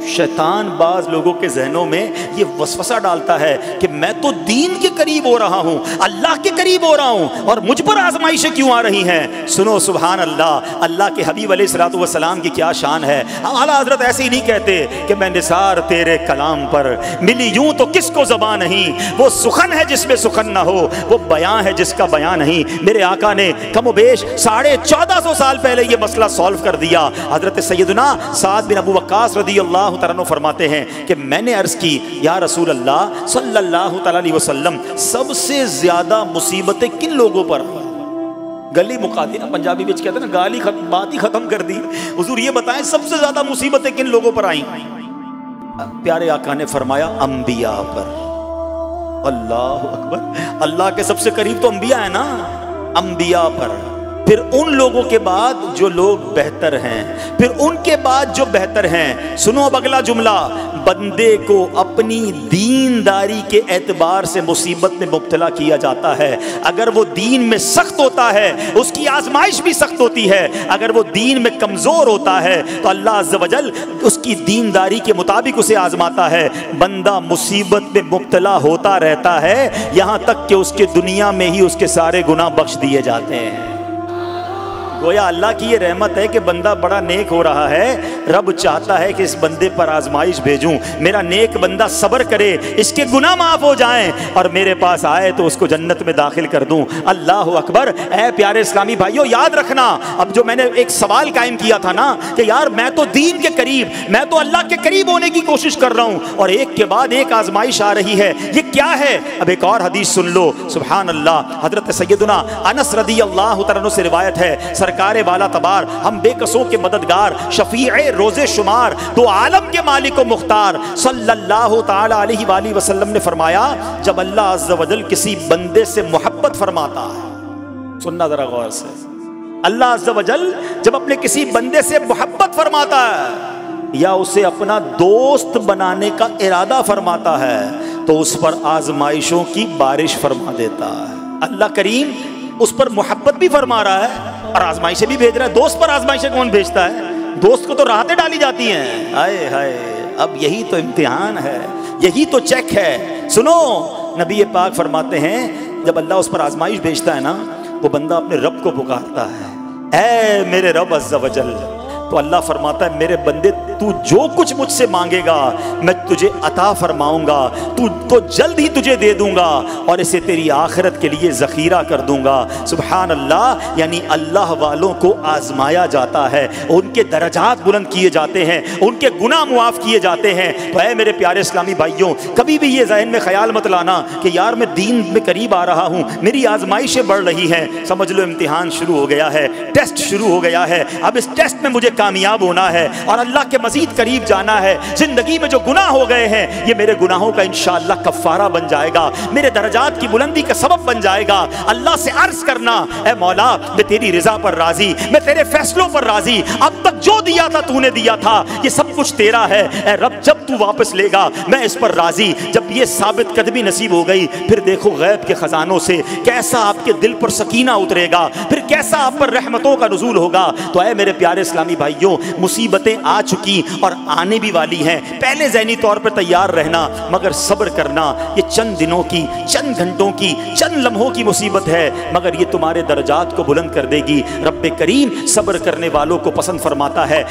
शैतान बाज लोगों के जहनों में ये वसवसा डालता है कि मैं तो दीन के करीब हो रहा हूँ, अल्लाह के करीब हो रहा हूँ, और मुझ पर आजमाइशें क्यों आ रही हैं। सुनो सुभान अल्लाह, अल्लाह के हबीब अलैहिस्सलातु वस्सलाम की क्या शान है। आला हज़रत ऐसे ही नहीं कहते कि मैं निसार तेरे कलाम पर मिली यूं तो किसको ज़बान नहीं, वो सुखन है जिसमें सुखन ना हो, वो बयां है जिसका बयां नहीं। मेरे आका ने कमोबेश 1450 साल पहले ये मसला सॉल्व कर दिया। हज़रत सैयदना साद बिन अबू वक्कास रज़ियल्लाहु तआला फरमाते हैं कि मैंने अर्ज़ की, या रसूल अल्लाह सल्लल्लाहु तआला अलैहि वसल्लम, सबसे ज़्यादा मुसीबतें किन लोगों पर? गली मुका दी ना, पंजाबी में कहते हैं ना, गाली बात ही खत्म कर दी। हुजूर ये बताएं सबसे ज़्यादा मुसीबतें किन लोगों पर आई? प्यारे आका ने फरमाया अंबिया पर। अल्लाह अकबर, अल्लाह के सबसे करीब तो अंबिया है ना, अंबिया पर, फिर उन लोगों के बाद जो लोग बेहतर हैं, फिर उनके बाद जो बेहतर हैं। सुनो अब अगला जुमला, बंदे को अपनी दीनदारी के एतबार से मुसीबत में मुब्तला किया जाता है। अगर वो दीन में सख्त होता है उसकी आजमाइश भी सख्त होती है, अगर वो दीन में कमज़ोर होता है तो अल्लाह अज़्ज़ व जल उसकी दीनदारी के मुताबिक उसे आजमाता है। बंदा मुसीबत में मुब्तला होता रहता है यहाँ तक कि उसके दुनिया में ही उसके सारे गुनाह बख्श दिए जाते हैं। गोया अल्लाह की ये रहमत है कि बंदा बड़ा नेक हो रहा है, रब चाहता है कि इस बंदे पर आजमाइश भेजूं, मेरा नेक बंदा सब्र करे, इसके गुनाह माफ हो जाएं और मेरे पास आए तो उसको जन्नत में दाखिल कर दूं। अल्लाह अकबर। ऐ प्यारे इस्लामी भाइयों, याद रखना, अब जो मैंने एक सवाल कायम किया था ना कि यार मैं तो दीन के करीब, मैं तो अल्लाह के करीब होने की कोशिश कर रहा हूं और एक के बाद एक आजमाइश आ रही है, ये क्या है? अब एक और हदीस सुन लो, सुभान अल्लाह। हजरत सैयदना अनस रज़ियल्लाहु तआला अन्हु से रिवायत है, सरकारे वाला तबार, हम बेकसों के मददगार, शफीए रोज़े शुमार, दो आलम के मालिक व मुख्तार सल्लल्लाहु तआला अलैहि वसल्लम ने फरमाया, जब अल्लाह अज़्ज़ व जल किसी बंदे से मोहब्बत फरमाता है, सुनना जरा गौर से, अल्लाह अज़्ज़ व जल जब अपने किसी बंदे से मोहब्बत फरमाता है या उसे अपना दोस्त बनाने का इरादा फरमाता है तो उस पर आजमाइशों की बारिश फरमा देता है। अल्लाह करीम उस पर मोहब्बत भी फरमा रहा है और आजमाइशें भी भेज रहा है। दोस्त पर आजमाइशें कौन भेजता है? दोस्त को तो राहतें डाली जाती हैं। हाय हाय, अब यही तो इम्तिहान है, यही तो चेक है। सुनो, नबी पाक फरमाते हैं जब अल्लाह उस पर आजमाइश भेजता है ना, वो बंदा अपने रब को पुकारता है, ऐ मेरे रब अज़्ज़ व जल, तो अल्लाह फरमाता है मेरे बंदे तू जो कुछ मुझसे मांगेगा मैं तुझे अता फरमाऊंगा, तू तो जल्द ही तुझे दे दूंगा और इसे तेरी आखिरत के लिए ज़ख़ीरा कर दूंगा। सुभान अल्लाह। यानी अल्लाह वालों को आजमाया जाता है, उनके दर्जात बुलंद किए जाते हैं, उनके गुनाह मुआफ़ किए जाते हैं। तो ऐ मेरे प्यारे इस्लामी भाइयों, कभी भी ये ज़हन में ख्याल मत लाना कि यार मैं दीन में करीब आ रहा हूँ, मेरी आजमाइशें बढ़ रही हैं। समझ लो इम्तिहान शुरू हो गया है, टेस्ट शुरू हो गया है। अब इस टेस्ट में मुझे कामयाब होना है और अल्लाह के मजीद करीब जाना है। जिंदगी में जो गुनाह हो गए हैं ये मेरे गुनाहों का इंशाअल्लाह कफ़ारा बन जाएगा, मेरे दर्जात की बुलंदी का सबब बन जाएगा। अल्लाह से अर्ज करना, ऐ मौला मैं तेरी रिजा पर राजी, मैं तेरे फैसलों पर राजी, अब तक जो दिया था तूने दिया था, ये सब कुछ तेरा है। ऐ रब जब तू वापस लेगा मैं इस पर राजी। जब ये साबित कदमी नसीब हो गई, फिर देखो गैब के खजानों से कैसा आपके दिल पर सकीना उतरेगा, फिर कैसा आप पर रहमतों का नुज़ूल होगा। तो ऐ मेरे प्यारे इस्लामी भाइयों, मुसीबतें आ चुकी और आने भी वाली हैं, पहले ज़हनी तौर पर तैयार रहना, मगर सब्र करना। ये चंद दिनों की, चंद घंटों की, चंद लम्हों की मुसीबत है, मगर ये तुम्हारे दर्जात को बुलंद कर देगी। रब्बे करीम सब्र करने वालों को पसंद फरमाता है।